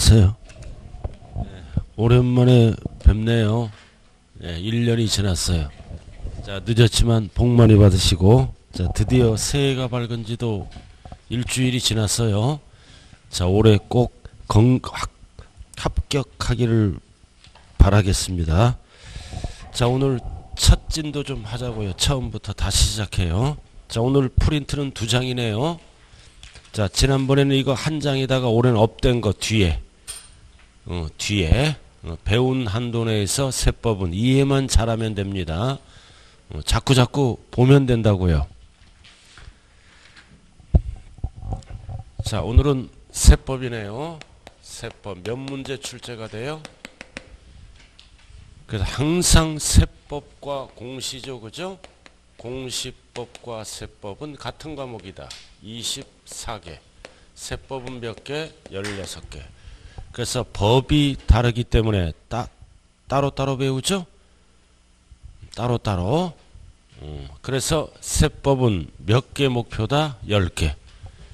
안녕하세요. 오랜만에 뵙네요. 1년이 지났어요. 자, 늦었지만 복 많이 받으시고, 자, 드디어 새해가 밝은 지도 일주일이 지났어요. 자, 올해 꼭 합격하기를 바라겠습니다. 자, 오늘 첫 진도 좀 하자고요. 처음부터 다시 시작해요. 자, 오늘 프린트는 2장이네요. 자, 지난번에는 이거 한 장에다가 올해는 업된 거 뒤에 배운 한도 내에서 세법은 이해만 잘하면 됩니다. 자꾸 보면 된다고요. 자, 오늘은 세법이네요. 세법 몇 문제 출제가 돼요? 그래서 항상 세법과 공시죠, 그죠? 공시법과 세법은 같은 과목이다. 24개. 세법은 몇 개? 16개. 그래서 법이 다르기 때문에 따로따로 배우죠? 따로따로. 그래서 세법은 몇 개 목표다? 10개.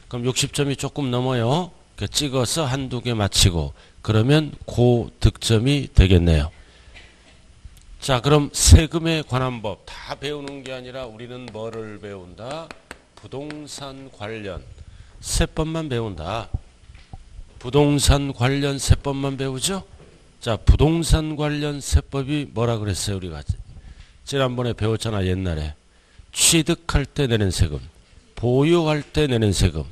그럼 60점이 조금 넘어요. 찍어서 한두 개 맞히고 그러면 고득점이 되겠네요. 자, 그럼 세금에 관한 법 다 배우는 게 아니라 우리는 뭐를 배운다? 부동산 관련 세법만 배운다. 부동산 관련 세법만 배우죠? 자, 부동산 관련 세법이 뭐라 그랬어요? 우리가 지난번에 배웠잖아. 옛날에 취득할 때 내는 세금, 보유할 때 내는 세금,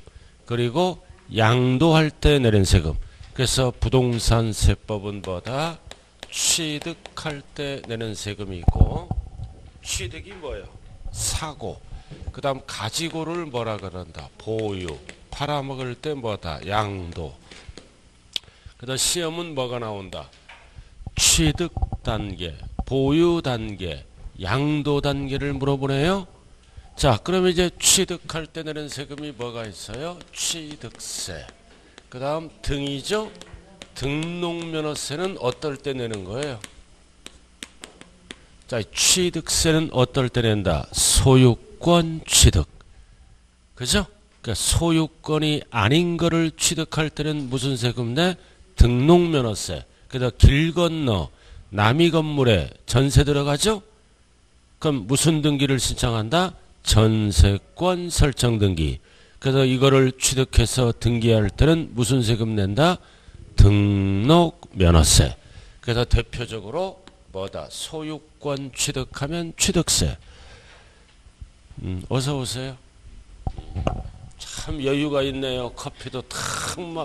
그리고 양도할 때 내는 세금. 그래서 부동산 세법은 뭐다? 취득할 때 내는 세금이 있고, 취득이 뭐예요? 사고. 그 다음 가지고를 뭐라 그런다? 보유. 팔아먹을 때 뭐다? 양도. 그 다음 시험은 뭐가 나온다? 취득 단계, 보유 단계, 양도 단계를 물어보네요. 자, 그러면 이제 취득할 때 내는 세금이 뭐가 있어요? 취득세. 그 다음 등이죠? 등록면허세는 어떨 때 내는 거예요? 자, 취득세는 어떨 때 낸다? 소유권 취득. 그죠? 그러니까 소유권이 아닌 거를 취득할 때는 무슨 세금 내? 등록면허세. 그래서 길 건너 남의 건물에 전세 들어가죠? 그럼 무슨 등기를 신청한다? 전세권 설정 등기. 그래서 이거를 취득해서 등기할 때는 무슨 세금 낸다? 등록면허세. 그래서 대표적으로 뭐다? 소유권 취득하면 취득세. 어서 오세요. 참 여유가 있네요. 커피도 탁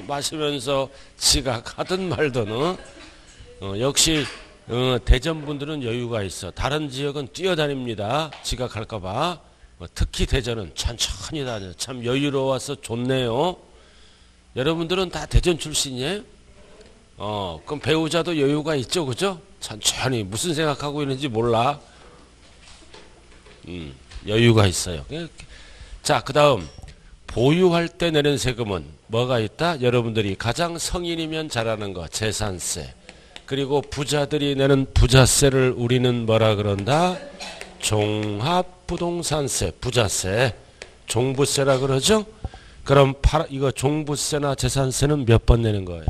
마시면서 지각하든 말든. 역시 대전 분들은 여유가 있어. 다른 지역은 뛰어다닙니다. 지각할까봐. 특히 대전은 천천히 다녀. 참 여유로워서 좋네요. 여러분들은 다 대전 출신이에요? 그럼 배우자도 여유가 있죠, 그죠? 천천히 무슨 생각하고 있는지 몰라. 여유가 있어요. 자, 그 다음 보유할 때 내는 세금은 뭐가 있다? 여러분들이 가장 성인이면 잘하는 거 재산세. 그리고 부자들이 내는 부자세를 우리는 뭐라 그런다? 종합부동산세, 부자세, 종부세라 그러죠? 그럼 이거 종부세나 재산세는 몇 번 내는 거예요?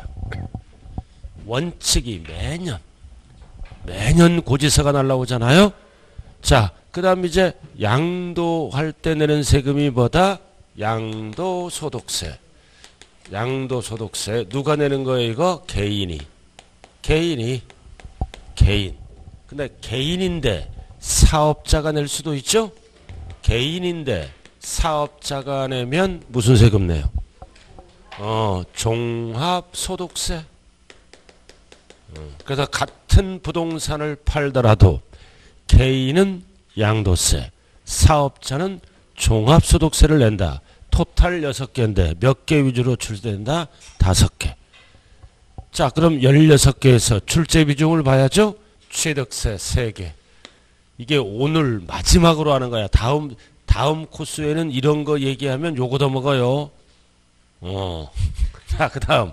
원칙이 매년 고지서가 날라오잖아요. 자, 그 다음 이제 양도할 때 내는 세금이 뭐다? 양도소득세. 양도소득세 누가 내는 거예요? 이거 개인. 근데 개인인데 사업자가 낼 수도 있죠? 개인인데 사업자가 내면 무슨 세금 내요? 종합소득세. 그래서 같은 부동산을 팔더라도 개인은 양도세, 사업자는 종합소득세를 낸다. 토탈 6개인데 몇 개 위주로 출제된다? 5개. 자, 그럼 16개에서 출제 비중을 봐야죠? 취득세 3개. 이게 오늘 마지막으로 하는 거야. 다음 코스에는 이런 거 얘기하면 요거 더 먹어요. 자, 그 다음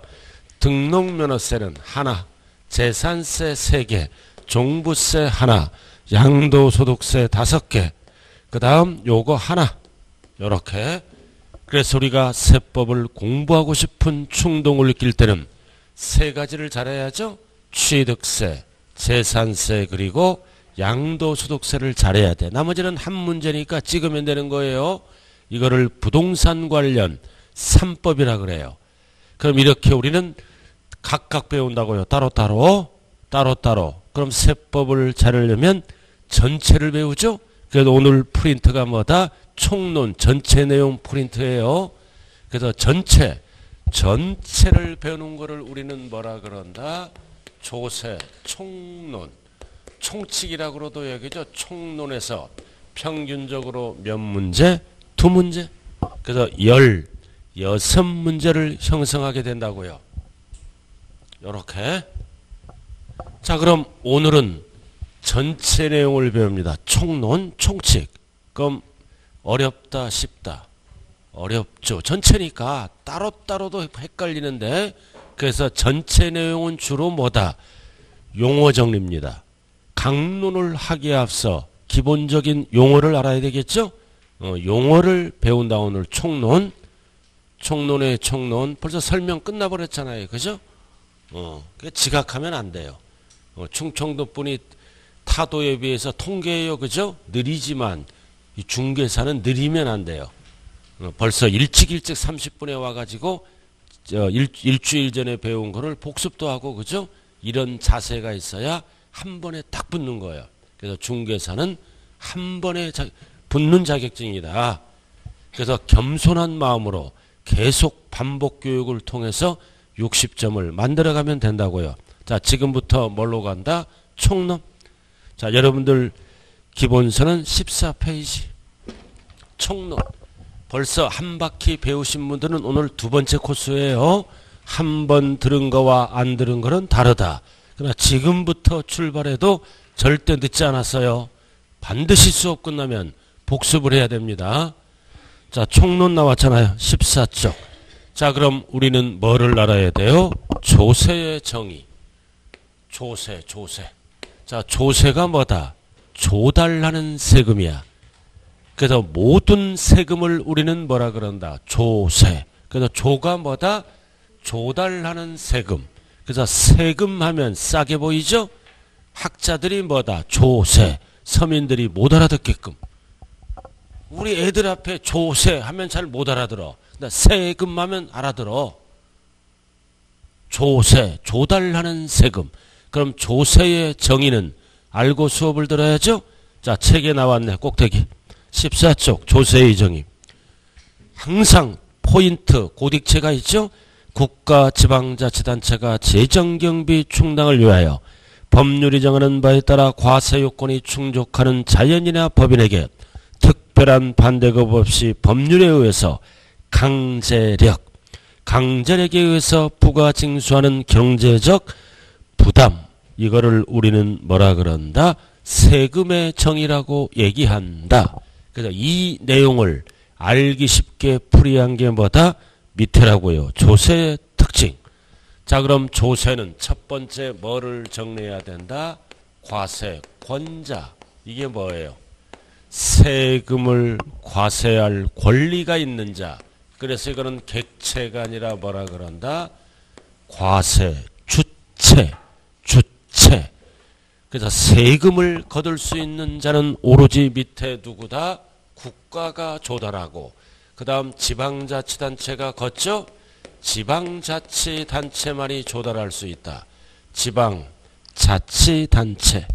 등록면허세는 하나, 재산세 3개, 종부세 하나, 양도소득세 5개. 그 다음 요거 하나. 요렇게. 그래서 우리가 세법을 공부하고 싶은 충동을 느낄 때는 세 가지를 잘해야죠. 취득세, 재산세, 그리고 양도소득세를 잘해야 돼. 나머지는 한 문제니까 찍으면 되는 거예요. 이거를 부동산 관련 3법이라 그래요. 그럼 이렇게 우리는 각각 배운다고요. 따로따로. 그럼 세법을 잘하려면 전체를 배우죠. 그래서 오늘 프린트가 뭐다? 총론 전체 내용 프린트예요. 그래서 전체를 배우는 거를 우리는 뭐라 그런다? 조세, 총론, 총칙이라고 그러도 여기죠. 총론에서 평균적으로 몇 문제? 2문제. 그래서 16문제를 형성하게 된다고요. 요렇게. 자, 그럼 오늘은 전체 내용을 배웁니다. 총론, 총칙. 그럼 어렵다, 쉽다? 어렵죠. 전체니까 따로따로도 헷갈리는데, 그래서 전체 내용은 주로 뭐다? 용어 정리입니다. 강론을 하기에 앞서 기본적인 용어를 알아야 되겠죠? 용어를 배운다. 오늘 총론. 총론의 총론. 벌써 설명 끝나버렸잖아요. 그죠? 지각하면 안 돼요. 충청도 분이 타도에 비해서 통계예요. 그죠? 느리지만 이 중개사는 느리면 안 돼요. 벌써 일찍 30분에 와가지고 일주일 전에 배운 거를 복습도 하고, 그죠? 이런 자세가 있어야 한 번에 딱 붙는 거예요. 그래서 중개사는 한 번에 붙는 자격증이다. 그래서 겸손한 마음으로 계속 반복 교육을 통해서 60점을 만들어가면 된다고요. 자, 지금부터 뭘로 간다? 총론. 자, 여러분들 기본서는 14페이지. 총론. 벌써 한 바퀴 배우신 분들은 오늘 두 번째 코스예요. 한 번 들은 거와 안 들은 거는 다르다. 그러나 지금부터 출발해도 절대 늦지 않았어요. 반드시 수업 끝나면 복습을 해야 됩니다. 자, 총론 나왔잖아요. 14쪽. 자, 그럼 우리는 뭐를 알아야 돼요? 조세의 정의. 조세. 자, 조세가 뭐다? 조달하는 세금이야. 그래서 모든 세금을 우리는 뭐라 그런다? 조세. 그래서 조가 뭐다? 조달하는 세금. 그래서 세금 하면 싸게 보이죠? 학자들이 뭐다? 조세. 서민들이 못 알아듣게끔. 우리 애들 앞에 조세 하면 잘 못 알아들어. 세금 하면 알아들어. 조세, 조달하는 세금. 그럼 조세의 정의는 알고 수업을 들어야죠? 자, 책에 나왔네. 꼭대기 14쪽 조세의 정의. 항상 포인트 고딕체가 있죠? 국가 지방자치단체가 재정경비 충당을 위하여 법률이 정하는 바에 따라 과세 요건이 충족하는 자연인이나 법인에게 특별한 반대급 없이 법률에 의해서 강제력에 의해서 부과징수하는 경제적 부담, 이거를 우리는 뭐라 그런다? 세금의 정의라고 얘기한다. 그래서 이 내용을 알기 쉽게 풀이한 게 뭐다? 밑에라고요. 조세의 특징. 자, 그럼 조세는 첫 번째 뭐를 정리해야 된다? 과세, 권자. 이게 뭐예요? 세금을 과세할 권리가 있는 자. 그래서 이거는 객체가 아니라 뭐라 그런다? 과세, 주체. 그래서 세금을 거둘 수 있는 자는 오로지 밑에 누구다? 국가가 조달하고, 그 다음 지방자치단체가 걷죠? 지방자치단체만이 조달할 수 있다. 지방자치단체.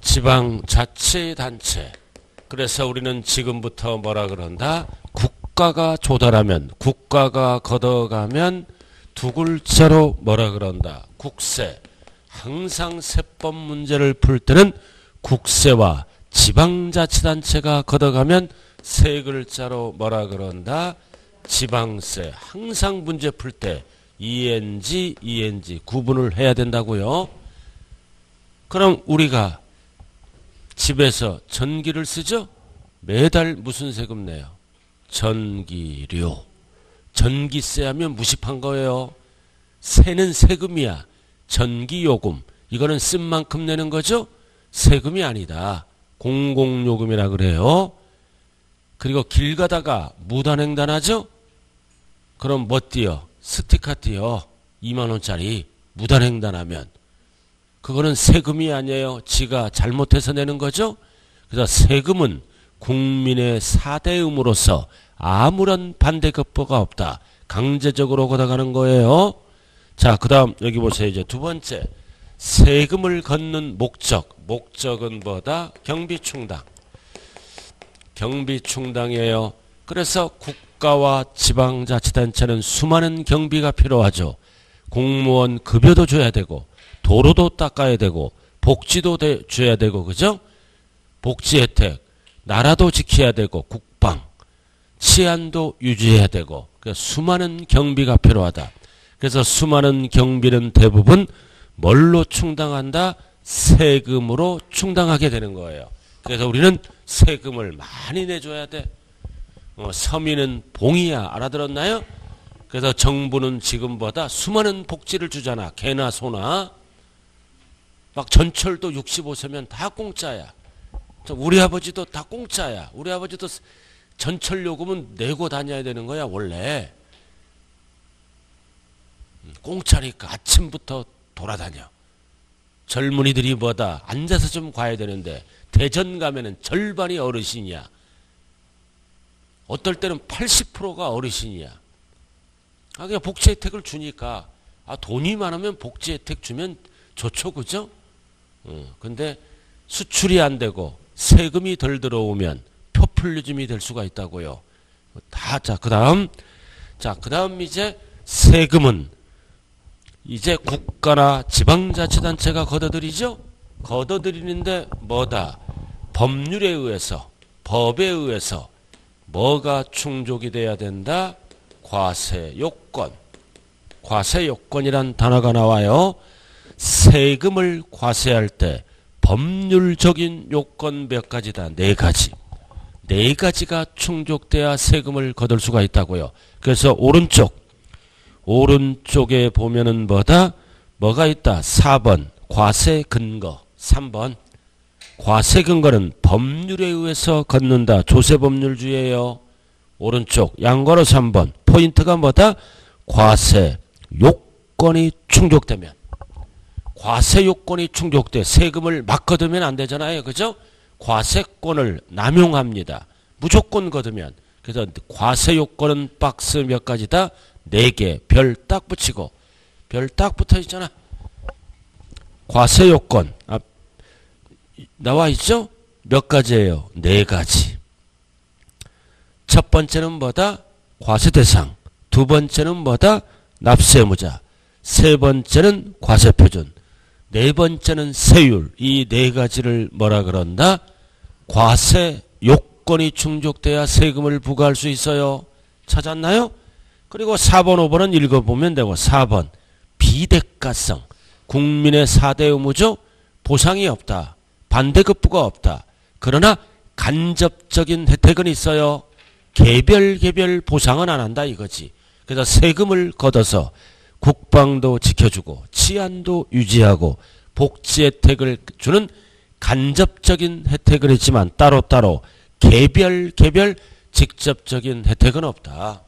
지방자치단체. 그래서 우리는 지금부터 뭐라 그런다? 국가가 조달하면, 국가가 걷어가면 두 글자로 뭐라 그런다? 국세. 항상 세법 문제를 풀 때는 국세와 지방자치단체가 걷어가면 세 글자로 뭐라 그런다? 지방세. 항상 문제 풀 때 ENG 구분을 해야 된다고요. 그럼 우리가 집에서 전기를 쓰죠? 매달 무슨 세금 내요? 전기료. 전기세 하면 무식한 거예요. 세는 세금이야. 전기요금. 이거는 쓴 만큼 내는 거죠? 세금이 아니다. 공공요금이라 그래요. 그리고 길 가다가 무단횡단하죠? 그럼 뭐 띄어? 스티커 띄어. 2만원짜리 무단횡단하면. 그거는 세금이 아니에요. 지가 잘못해서 내는 거죠? 그래서 세금은 국민의 4대음으로서 아무런 반대급부가 없다. 강제적으로 걷어가는 거예요. 자, 그 다음 여기 보세요. 이제 두 번째. 세금을 걷는 목적. 목적은 뭐다? 경비충당. 경비충당이에요. 그래서 국가와 지방자치단체는 수많은 경비가 필요하죠. 공무원 급여도 줘야 되고 도로도 닦아야 되고 복지도 줘야 되고 그죠? 복지 혜택, 나라도 지켜야 되고 국방, 치안도 유지해야 되고 수많은 경비가 필요하다. 그래서 수많은 경비는 대부분 뭘로 충당한다? 세금으로 충당하게 되는 거예요. 그래서 우리는 세금을 많이 내줘야 돼. 서민은 봉이야. 알아들었나요? 그래서 정부는 지금보다 수많은 복지를 주잖아. 개나 소나. 막 전철도 65세면 다 공짜야. 우리 아버지도 다 공짜야. 우리 아버지도 전철 요금은 내고 다녀야 되는 거야 원래. 공짜니까 아침부터 돌아다녀. 젊은이들이 뭐다 앉아서 좀 가야 되는데 대전 가면은 절반이 어르신이야. 어떨 때는 80%가 어르신이야. 그냥 복지 혜택을 주니까 돈이 많으면 복지 혜택 주면 좋죠, 그죠? 근데 수출이 안 되고 세금이 덜 들어오면 포퓰리즘이 될 수가 있다고요. 자, 그다음 이제 세금은 이제 국가나 지방자치단체가 걷어들이죠. 걷어들이는데 뭐다? 법률에 의해서, 법에 의해서 뭐가 충족이 돼야 된다? 과세요건. 과세요건이란 단어가 나와요. 세금을 과세할 때 법률적인 요건 몇 가지다? 4가지. 4가지가 충족돼야 세금을 거둘 수가 있다고요. 그래서 오른쪽에 보면은 뭐가 있다? 4번 과세 근거. 3번 과세 근거는 법률에 의해서 걷는다. 조세법률주의예요. 오른쪽 양괄호 3번 포인트가 뭐다? 과세 요건이 충족되면. 과세 요건이 충족돼 세금을 막 걷으면 안 되잖아요. 그죠? 과세권을 남용합니다. 무조건 걷으면. 그래서 과세 요건은 박스 몇 가지다? 4개. 별 딱 붙이고. 별 딱 붙어 있잖아. 과세 요건. 나와 있죠? 몇 가지예요? 4가지. 첫 번째는 뭐다? 과세 대상. 두 번째는 뭐다? 납세의무자. 세 번째는 과세 표준. 네 번째는 세율. 이 4가지를 뭐라 그런다? 과세 요건이 충족돼야 세금을 부과할 수 있어요. 찾았나요? 그리고 4번, 5번은 읽어보면 되고 4번 비대가성. 국민의 4대 의무죠. 보상이 없다. 반대급부가 없다. 그러나 간접적인 혜택은 있어요. 개별 보상은 안 한다 이거지. 그래서 세금을 걷어서 국방도 지켜주고 치안도 유지하고 복지 혜택을 주는 간접적인 혜택은 있지만 따로따로 개별 직접적인 혜택은 없다.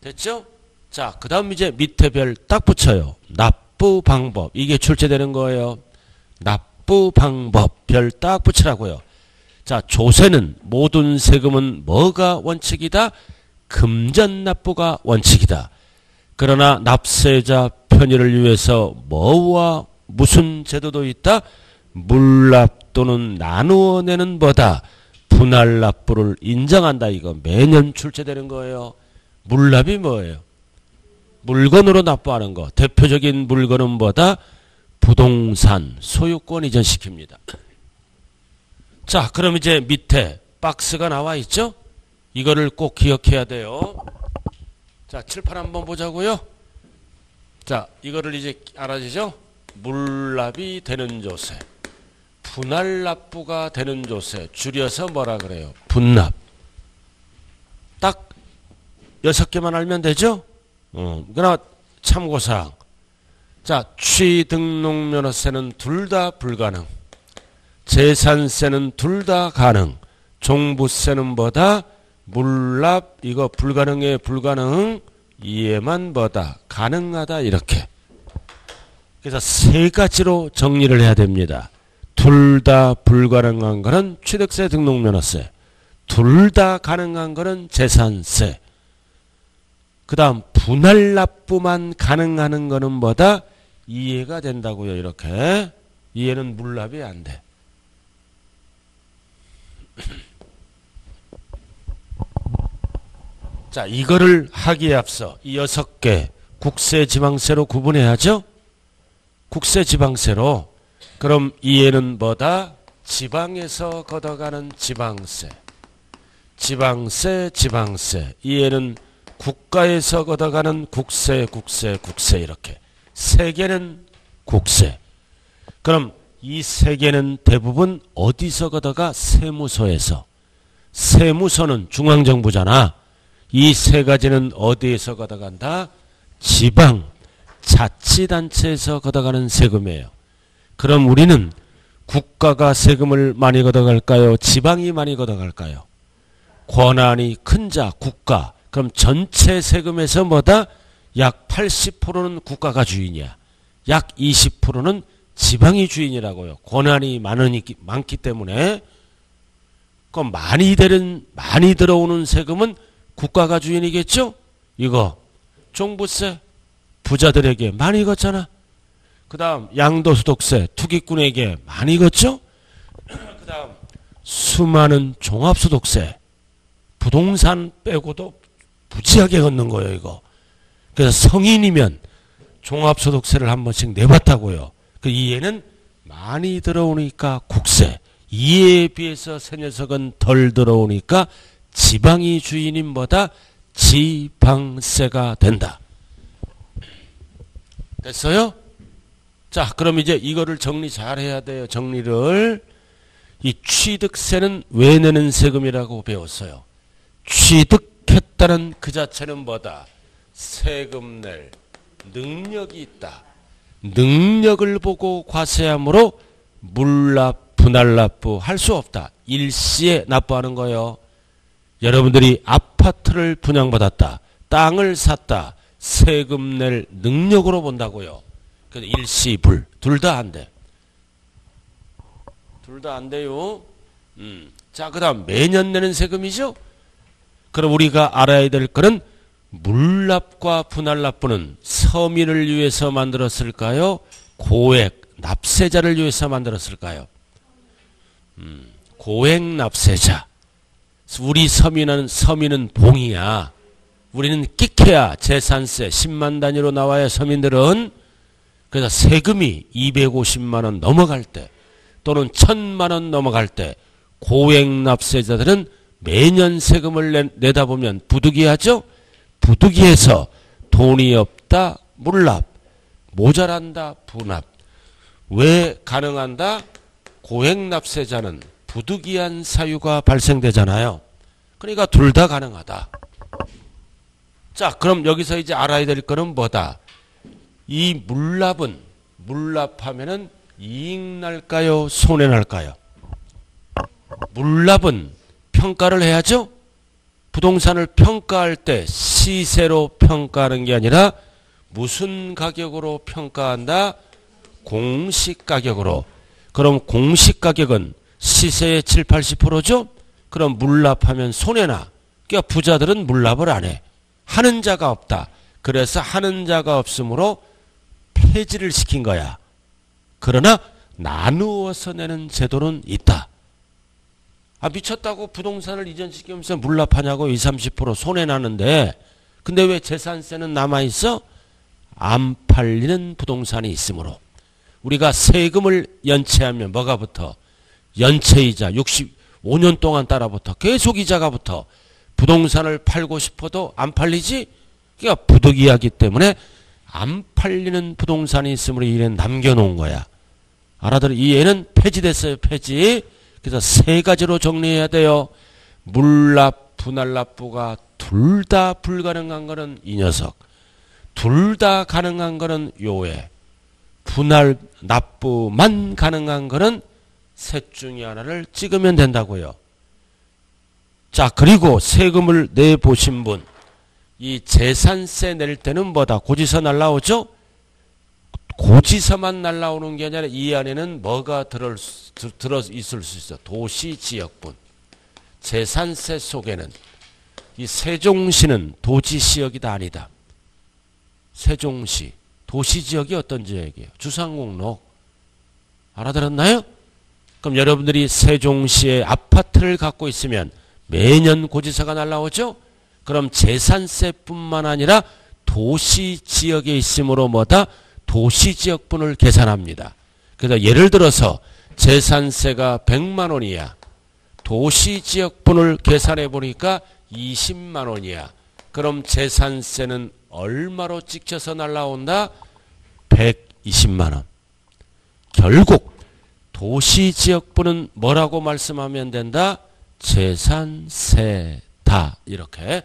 됐죠? 자, 그 다음 이제 밑에 별 딱 붙여요. 납부 방법. 이게 출제되는 거예요. 납부 방법. 별 딱 붙이라고요. 자, 조세는 모든 세금은 뭐가 원칙이다? 금전 납부가 원칙이다. 그러나 납세자 편의를 위해서 뭐와 무슨 제도도 있다? 물납 또는 나누어 내는 뭐다? 분할 납부를 인정한다. 이거 매년 출제되는 거예요. 물납이 뭐예요? 물건으로 납부하는 거. 대표적인 물건은 뭐다? 부동산, 소유권 이전시킵니다. 자, 그럼 이제 밑에 박스가 나와 있죠? 이거를 꼭 기억해야 돼요. 자, 칠판 한번 보자고요. 자, 이거를 이제 알아지죠? 물납이 되는 조세, 분할 납부가 되는 조세, 줄여서 뭐라 그래요? 분납. 딱 6개만 알면 되죠? 그러나 참고사항. 자, 취등록면허세는 둘 다 불가능. 재산세는 둘 다 가능. 종부세는 뭐다? 물납, 이거 불가능해, 불가능. 이해만 뭐다? 가능하다, 이렇게. 그래서 세 가지로 정리를 해야 됩니다. 둘 다 불가능한 거는 취득세, 등록면허세. 둘 다 가능한 거는 재산세. 그 다음 분할납부만 가능한 거는 뭐다? 이해가 된다고요. 이렇게. 이해는 물납이 안 돼. 자, 이거를 하기에 앞서 이 6개 국세, 지방세로 구분해야죠. 국세, 지방세로. 그럼 이해는 뭐다? 지방에서 걷어가는 지방세. 지방세, 지방세. 이해는 국가에서 걷어가는 국세, 국세, 국세 이렇게. 세 개는 국세. 그럼 이 세 개는 대부분 어디서 걷어가? 세무서에서. 세무서는 중앙정부잖아. 이 세 가지는 어디에서 걷어간다? 지방, 자치단체에서 걷어가는 세금이에요. 그럼 우리는 국가가 세금을 많이 걷어갈까요? 지방이 많이 걷어갈까요? 권한이 큰 자, 국가. 그럼 전체 세금에서 뭐다? 약 80%는 국가가 주인이야. 약 20%는 지방이 주인이라고요. 권한이 많기 때문에. 그럼 많이 들어오는 세금은 국가가 주인이겠죠? 이거 종부세 부자들에게 많이 걷잖아. 그 다음 양도소득세 투기꾼에게 많이 걷죠? 그 다음 수많은 종합소득세 부동산 빼고도 무지하게 걷는 거예요. 이거. 그래서 성인이면 종합소득세를 한 번씩 내봤다고요. 그 이해는 많이 들어오니까 국세. 이해에 비해서 세 녀석은 덜 들어오니까 지방이 주인인 뭐다? 지방세가 된다. 됐어요? 자, 그럼 이제 이거를 정리 잘 해야 돼요. 정리를. 이 취득세는 왜 내는 세금이라고 배웠어요? 취득했다는 그 자체는 뭐다? 세금 낼 능력이 있다. 능력을 보고 과세하므로 물납, 분할납부 할 수 없다. 일시에 납부하는 거예요. 여러분들이 아파트를 분양받았다. 땅을 샀다. 세금 낼 능력으로 본다고요. 그래서 일시불. 둘 다 안 돼. 둘 다 안 돼요. 자, 그 다음 매년 내는 세금이죠. 그럼 우리가 알아야 될 거는 물납과 분할납부는 서민을 위해서 만들었을까요? 고액 납세자를 위해서 만들었을까요? 고액 납세자. 우리 서민은 봉이야. 우리는 끼케야. 재산세 10만 단위로 나와야 서민들은. 그래서 세금이 250만 원 넘어갈 때 또는 1000만 원 넘어갈 때 고액 납세자들은 매년 세금을 내다 보면 부득이하죠. 부득이해서 돈이 없다 물납, 모자란다 분납. 왜 가능한다? 고액 납세자는 부득이한 사유가 발생되잖아요. 그러니까 둘 다 가능하다. 자, 그럼 여기서 이제 알아야 될 거는 뭐다? 이 물납하면은 이익 날까요? 손해 날까요? 물납은 평가를 해야죠. 부동산을 평가할 때 시세로 평가하는 게 아니라 무슨 가격으로 평가한다? 공시가격으로. 그럼 공시가격은 시세의 7, 80%죠? 그럼 물납하면 손해나. 그러니까 부자들은 물납을 안 해. 하는 자가 없다. 그래서 하는 자가 없으므로 폐지를 시킨 거야. 그러나 나누어서 내는 제도는 있다. 아, 미쳤다고 부동산을 이전시키면서 물납하냐고 20, 30% 손해나는데 근데 왜 재산세는 남아있어? 안 팔리는 부동산이 있으므로. 우리가 세금을 연체하면 뭐가 붙어? 연체이자 65년 동안 따라붙어. 계속 이자가 붙어. 부동산을 팔고 싶어도 안 팔리지? 그러니까 부득이하기 때문에 안 팔리는 부동산이 있으므로 이래 남겨놓은 거야. 알아들어? 이 애는 폐지됐어요. 폐지. 그래서 세 가지로 정리해야 돼요. 물납, 분할납부가 둘 다 불가능한 거는 이 녀석. 둘 다 가능한 거는 요애. 분할납부만 가능한 거는 셋 중에 하나를 찍으면 된다고요. 자, 그리고 세금을 내보신 분, 이 재산세 낼 때는 뭐다? 고지서 날라오죠? 고지서만 날라오는 게 아니라 이 안에는 뭐가 들어 있을 수 있어? 도시지역분. 재산세 속에는 이 세종시는 도지지역이다 아니다. 세종시. 도시지역이 어떤 지역이에요? 주상공록. 알아들었나요? 그럼 여러분들이 세종시에 아파트를 갖고 있으면 매년 고지서가 날라오죠? 그럼 재산세뿐만 아니라 도시지역에 있으므로 뭐다? 도시지역분을 계산합니다. 그래서 예를 들어서 재산세가 100만 원이야. 도시지역분을 계산해 보니까 20만 원이야. 그럼 재산세는 얼마로 찍혀서 날라온다? 120만 원. 결국 도시지역분은 뭐라고 말씀하면 된다? 재산세다. 이렇게.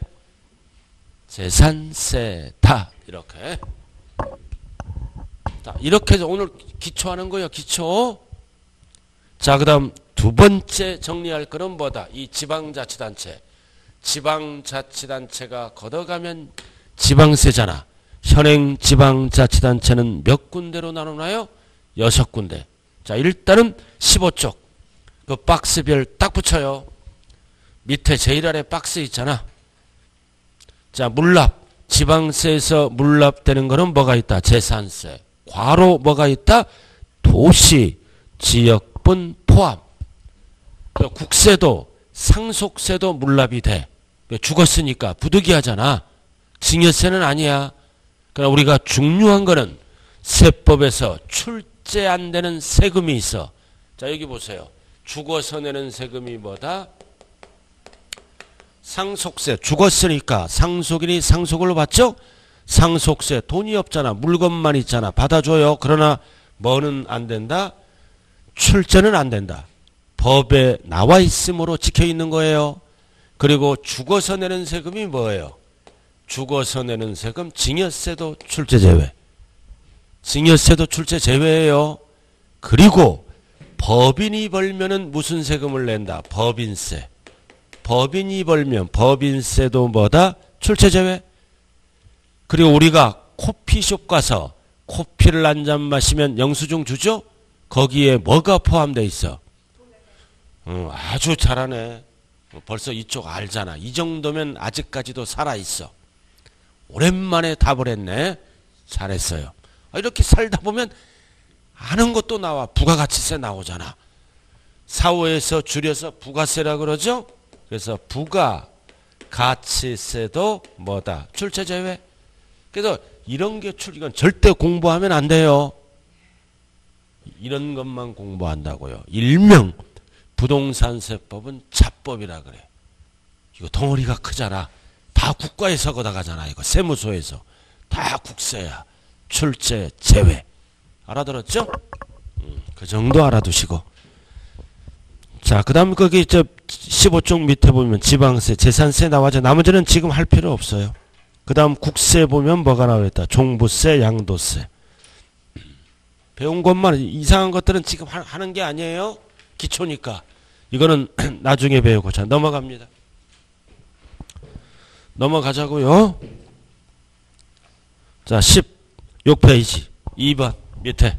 재산세다. 이렇게. 자, 이렇게 해서 오늘 기초하는 거예요. 기초. 자, 그 다음 두 번째 정리할 거는 뭐다? 이 지방자치단체. 지방자치단체가 걷어가면 지방세잖아. 현행 지방자치단체는 몇 군데로 나누나요? 6군데. 자, 일단은 15쪽. 그 박스별 딱 붙여요. 밑에 제일 아래 박스 있잖아. 자, 물납. 지방세에서 물납되는 거는 뭐가 있다? 재산세. 괄호 뭐가 있다? 도시, 지역분 포함. 국세도, 상속세도 물납이 돼. 죽었으니까 부득이하잖아. 증여세는 아니야. 그러나 우리가 중요한 거는 세법에서 출제 안 되는 세금이 있어. 자, 여기 보세요. 죽어서 내는 세금이 뭐다? 상속세. 죽었으니까 상속인이 상속을 받죠? 상속세. 돈이 없잖아. 물건만 있잖아. 받아줘요. 그러나 뭐는 안 된다? 출제는 안 된다. 법에 나와 있으므로 지켜 있는 거예요. 그리고 죽어서 내는 세금이 뭐예요? 죽어서 내는 세금, 증여세도 출제 제외. 증여세도 출제 제외예요. 그리고 법인이 벌면은 무슨 세금을 낸다? 법인세. 법인이 벌면 법인세도 뭐다? 출제 제외. 그리고 우리가 커피숍 가서 커피를 한 잔 마시면 영수증 주죠? 거기에 뭐가 포함되어 있어? 아주 잘하네. 벌써 이쪽 알잖아. 이 정도면 아직까지도 살아있어. 오랜만에 답을 했네. 잘했어요. 이렇게 살다 보면 아는 것도 나와. 부가가치세 나오잖아. 사후에서 줄여서 부가세라 그러죠. 그래서 부가가치세도 뭐다? 출제 제외. 그래서 이런 게 이건 절대 공부하면 안 돼요. 이런 것만 공부한다고요. 일명 부동산세법은 자법이라 그래. 이거 덩어리가 크잖아. 다 국가에서 걷어가잖아. 이거 세무소에서. 다 국세야. 출제 제외. 알아들었죠? 그 정도 알아두시고. 자, 그 다음 거기 15쪽 밑에 보면 지방세, 재산세 나와죠. 나머지는 지금 할 필요 없어요. 그 다음 국세 보면 뭐가 나와있다. 종부세, 양도세. 배운 것만 이상한 것들은 지금 하는 게 아니에요. 기초니까. 이거는 나중에 배우고. 자, 넘어갑니다. 넘어가자고요. 자, 16페이지 2번 밑에.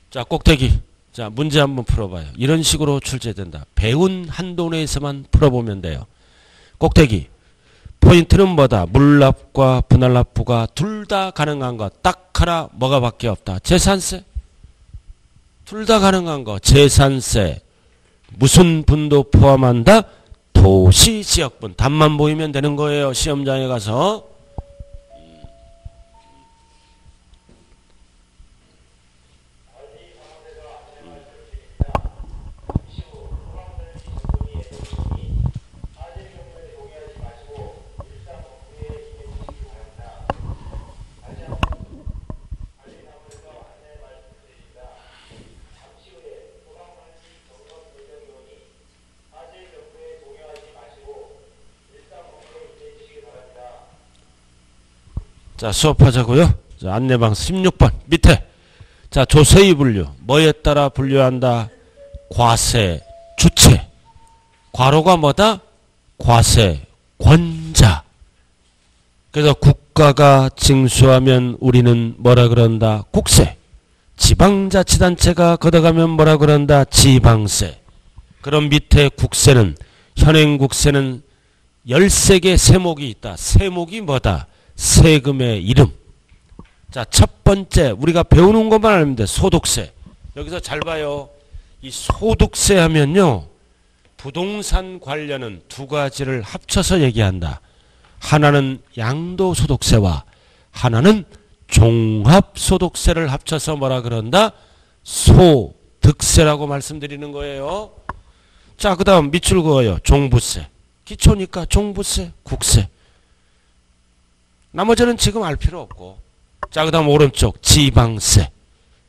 자, 꼭대기. 자, 문제 한번 풀어봐요. 이런 식으로 출제된다. 배운 한도 내에서만 풀어보면 돼요. 꼭대기. 포인트는 뭐다? 물납과 분할납 부과 둘 다 가능한 거. 딱 하나 뭐가 밖에 없다. 재산세. 둘 다 가능한 거. 재산세. 무슨 분도 포함한다? 도시지역분. 답만 보이면 되는 거예요. 시험장에 가서. 자, 수업하자고요. 자, 안내방 16번 밑에. 자, 조세의 분류. 뭐에 따라 분류한다? 과세, 주체. 과로가 뭐다? 과세권자. 그래서 국가가 징수하면 우리는 뭐라 그런다? 국세. 지방자치단체가 걷어가면 뭐라 그런다? 지방세. 그럼 밑에 국세는, 현행국세는 13개 세목이 있다. 세목이 뭐다? 세금의 이름. 자, 첫 번째 우리가 배우는 것만 알면 돼. 소득세. 여기서 잘 봐요. 이 소득세 하면요, 부동산 관련은 두 가지를 합쳐서 얘기한다. 하나는 양도소득세와 하나는 종합소득세를 합쳐서 뭐라 그런다? 소득세라고 말씀드리는 거예요. 자, 그 다음 밑줄 그어요. 종부세. 기초니까 종부세, 국세. 나머지는 지금 알 필요 없고. 자, 그 다음 오른쪽 지방세.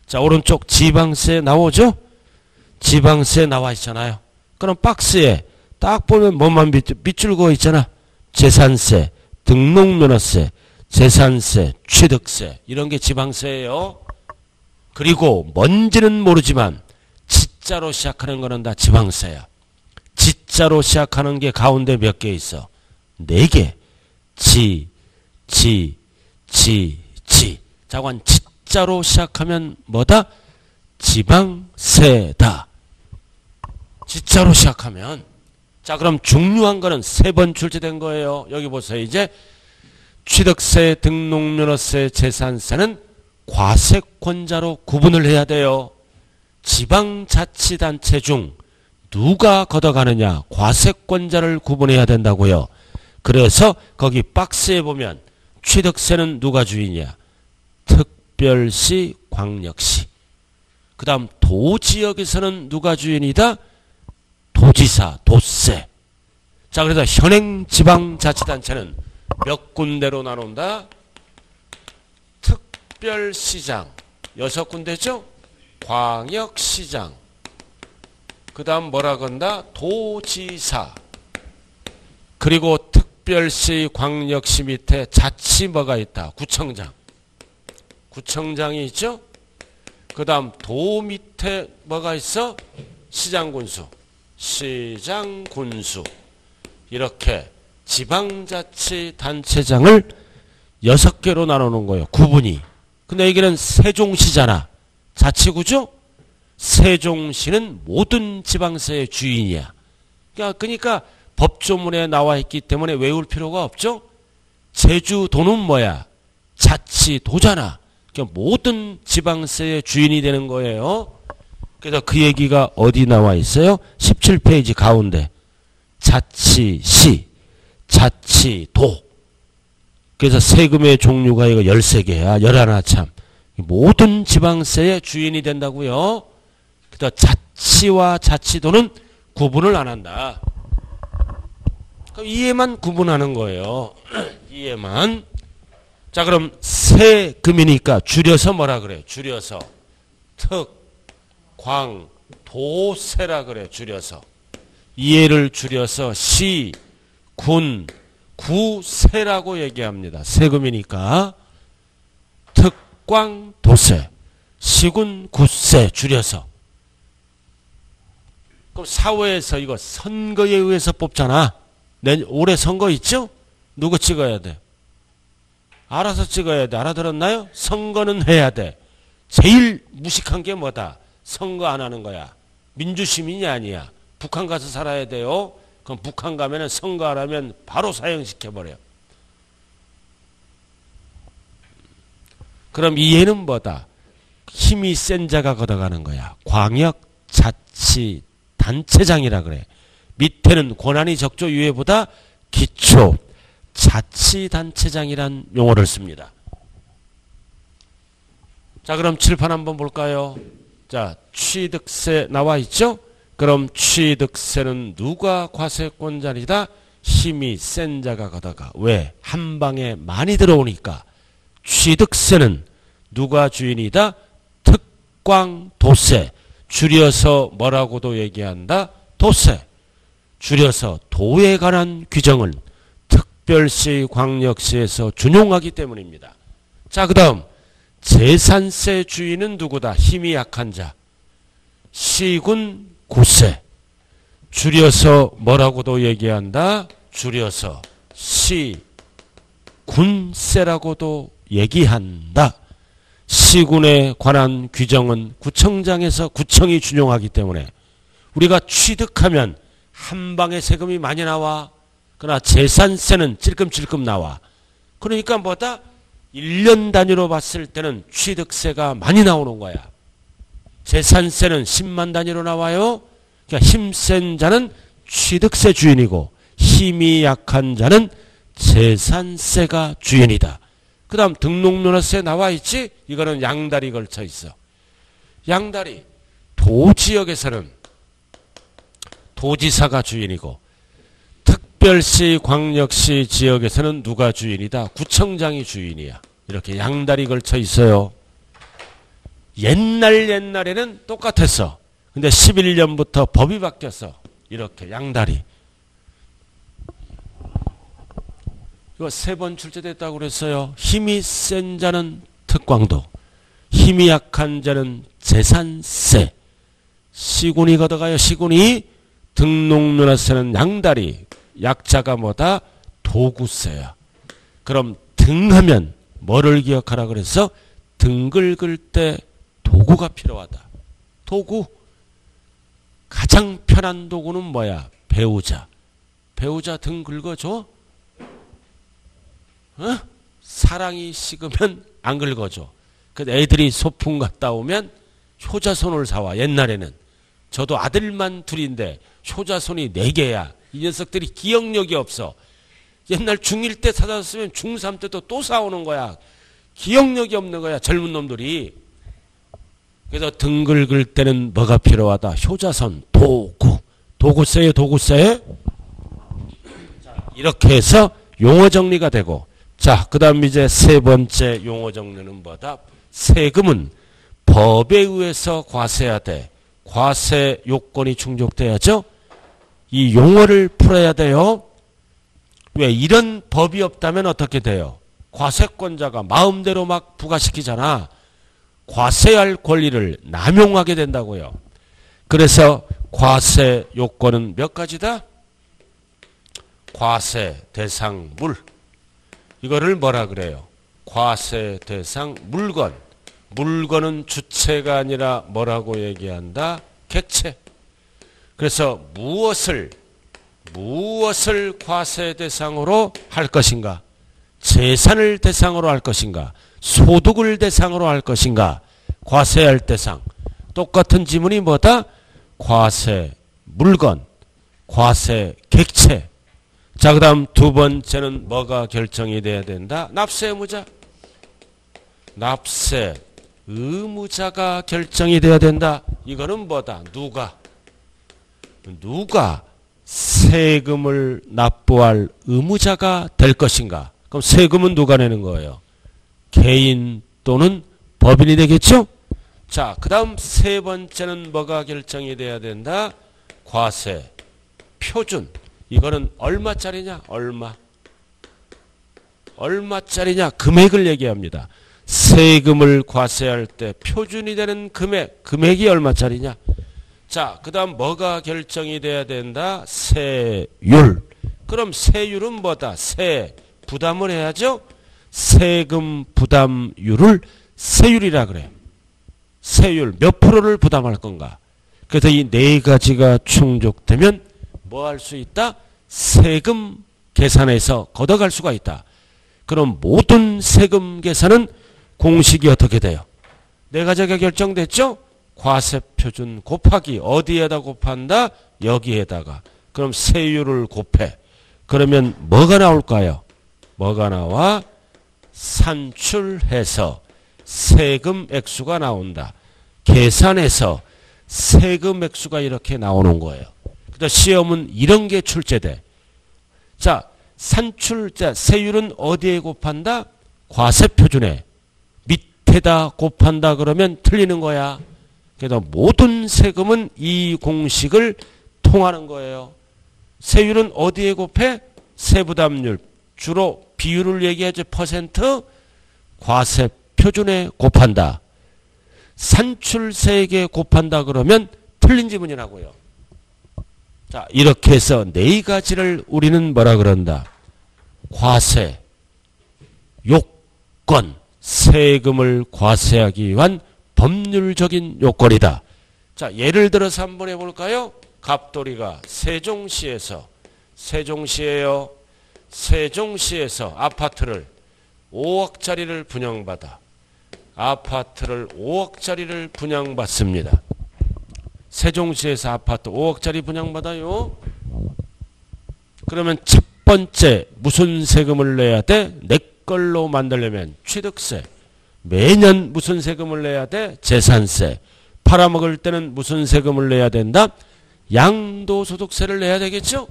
자, 오른쪽 지방세 나오죠? 지방세 나와 있잖아요. 그럼 박스에 딱 보면 뭐만 밑줄 그어 있잖아. 재산세, 등록면허세, 재산세, 취득세, 이런 게 지방세예요. 그리고 뭔지는 모르지만 지자로 시작하는 거는 다 지방세야. 지자로 시작하는 게 가운데 몇 개 있어? 4개. 자관 지자로 시작하면 뭐다? 지방세다. 지자로 시작하면. 자, 그럼 중요한 거는 3번 출제된 거예요. 여기 보세요. 이제 취득세, 등록면허세, 재산세는 과세권자로 구분을 해야 돼요. 지방자치단체 중 누가 걷어가느냐? 과세권자를 구분해야 된다고요. 그래서 거기 박스에 보면 취득세는 누가 주인이야? 특별시, 광역시. 그 다음 도지역에서는 누가 주인이다? 도지사, 도세. 자, 그래서 현행 지방자치단체는 몇 군데로 나눈다? 특별시장 6군데죠? 광역시장. 그 다음 뭐라 건다? 도지사. 그리고 특별시, 광역시 밑에 자치 뭐가 있다? 구청장. 구청장이 있죠? 그 다음 도 밑에 뭐가 있어? 시장군수. 시장군수. 이렇게 지방자치단체장을 6개로 나누는 거예요. 구분이. 근데 여기는 세종시잖아. 자치구죠? 세종시는 모든 지방세의 주인이야. 그러니까 법조문에 나와 있기 때문에 외울 필요가 없죠? 제주도는 뭐야? 자치도잖아. 그러니까 모든 지방세의 주인이 되는 거예요. 그래서 그 얘기가 어디 나와 있어요? 17페이지 가운데. 자치시, 자치도. 그래서 세금의 종류가 이거 13개야. 11 참. 모든 지방세의 주인이 된다고요. 그래서 자치와 자치도는 구분을 안 한다. 그럼 이해만 구분하는 거예요. 이해만. 자, 그럼 세금이니까 줄여서 뭐라 그래? 줄여서 특, 광, 도세라 그래. 줄여서. 이해를 줄여서 시, 군, 구세라고 얘기합니다. 세금이니까 특, 광, 도세, 시군, 구세 줄여서. 그럼 사회에서 이거 선거에 의해서 뽑잖아. 올해 선거 있죠? 누구 찍어야 돼? 알아서 찍어야 돼. 알아들었나요? 선거는 해야 돼. 제일 무식한 게 뭐다? 선거 안 하는 거야. 민주시민이 아니야. 북한 가서 살아야 돼요. 그럼 북한 가면은 선거 안 하면 바로 사형시켜버려. 그럼 이해는 뭐다? 힘이 센 자가 걷어가는 거야. 광역자치단체장이라 그래. 밑에는 권한이 적조 유예보다 기초 자치단체장이란 용어를 씁니다. 자, 그럼 칠판 한번 볼까요? 자, 취득세 나와 있죠? 그럼 취득세는 누가 과세권자이다? 힘이 센 자가 걷어가. 왜? 한 방에 많이 들어오니까. 취득세는 누가 주인이다? 특광도세. 줄여서 뭐라고도 얘기한다? 도세. 줄여서 도에 관한 규정을 특별시, 광역시에서 준용하기 때문입니다. 자, 그 다음 재산세 주인은 누구다? 힘이 약한 자. 시군, 구세. 줄여서 뭐라고도 얘기한다? 줄여서 시군세라고도 얘기한다. 시군에 관한 규정은 구청장에서 구청이 준용하기 때문에 우리가 취득하면 한 방에 세금이 많이 나와. 그러나 재산세는 찔끔찔끔 나와. 그러니까 뭐다? 1년 단위로 봤을 때는 취득세가 많이 나오는 거야. 재산세는 10만 단위로 나와요. 그러니까 힘센 자는 취득세 주인이고 힘이 약한 자는 재산세가 주인이다. 그 다음 등록면허세 나와 있지? 이거는 양다리 걸쳐 있어. 양다리. 도지역에서는 도지사가 주인이고 특별시, 광역시 지역에서는 누가 주인이다? 구청장이 주인이야. 이렇게 양다리 걸쳐 있어요. 옛날에는 똑같았어. 근데 11년부터 법이 바뀌었어. 이렇게 양다리. 이거 3번 출제됐다고 그랬어요. 힘이 센 자는 특광도, 힘이 약한 자는 재산세. 시군이 걷어가요. 시군이. 등록면허세는 양다리. 약자가 뭐다? 도구세야. 그럼 등하면 뭐를 기억하라 그랬어? 등 긁을 때 도구가 필요하다. 도구. 가장 편한 도구는 뭐야? 배우자. 배우자 등 긁어줘? 어? 사랑이 식으면 안 긁어줘. 그 애들이 소풍 갔다 오면 효자손을 사와. 옛날에는. 저도 아들만 둘인데 효자손이 4개야. 이 녀석들이 기억력이 없어. 옛날 중1 때 사줬으면 중3 때도 또 사오는 거야. 기억력이 없는 거야. 젊은 놈들이. 그래서 등 긁을 때는 뭐가 필요하다? 효자손, 도구. 도구세요, 도구세. 이렇게 해서 용어 정리가 되고, 자, 그 다음 이제 3번째 용어 정리는 뭐다? 세금은 법에 의해서 과세해야 돼. 과세 요건이 충족돼야죠. 이 용어를 풀어야 돼요. 왜? 이런 법이 없다면 어떻게 돼요? 과세권자가 마음대로 막 부과시키잖아. 과세할 권리를 남용하게 된다고요. 그래서 과세 요건은 몇 가지다? 과세 대상 물. 이거를 뭐라 그래요? 과세 대상 물건. 물건은 주체가 아니라 뭐라고 얘기한다? 객체. 그래서 무엇을 과세 대상으로 할 것인가? 재산을 대상으로 할 것인가? 소득을 대상으로 할 것인가? 과세할 대상. 똑같은 지문이 뭐다? 과세 물건, 과세 객체. 자, 그 다음 2번째는 뭐가 결정이 돼야 된다? 납세 의무자. 납세 의무자가 결정이 돼야 된다. 이거는 뭐다? 누가 세금을 납부할 의무자가 될 것인가? 그럼 세금은 누가 내는 거예요? 개인 또는 법인이 되겠죠? 자, 그 다음 3번째는 뭐가 결정이 돼야 된다? 과세 표준. 이거는 얼마짜리냐? 얼마짜리냐? 금액을 얘기합니다. 세금을 과세할 때 표준이 되는 금액이 얼마짜리냐? 자, 그 다음 뭐가 결정이 돼야 된다? 세율. 그럼 세율은 뭐다? 부담을 해야죠? 세금 부담율을 세율이라 그래. 세율 몇 프로를 부담할 건가? 그래서 이 4가지가 충족되면 뭐 할 수 있다? 세금 계산에서 걷어갈 수가 있다. 그럼 모든 세금 계산은 공식이 어떻게 돼요? 4가지가 결정됐죠? 과세표준 곱하기 어디에다 곱한다? 여기에다가. 그럼 세율을 곱해. 그러면 뭐가 나올까요? 뭐가 나와? 산출해서 세금 액수가 나온다. 계산해서 세금 액수가 이렇게 나오는 거예요. 그래서 시험은 이런 게 출제돼. 자, 세율은 어디에 곱한다? 과세표준에. 밑에다 곱한다 그러면 틀리는 거야. 그래서 모든 세금은 이 공식을 통하는 거예요. 세율은 어디에 곱해? 세부담률. 주로 비율을 얘기하죠. 퍼센트. 과세표준에 곱한다. 산출세액에 곱한다 그러면 틀린 지문이라고요. 자, 이렇게 해서 네 가지를 우리는 뭐라 그런다? 과세, 요건, 세금을 과세하기 위한 법률적인 요건이다. 자, 예를 들어서 한번 해볼까요? 갑돌이가 세종시에서 아파트를 5억짜리를 분양받아 아파트를 5억짜리를 분양받습니다. 세종시에서 아파트 5억짜리 분양받아요. 그러면 첫 번째 무슨 세금을 내야 돼? 내 걸로 만들려면 취득세. 매년 무슨 세금을 내야 돼? 재산세. 팔아먹을 때는 무슨 세금을 내야 된다? 양도소득세를 내야 되겠죠?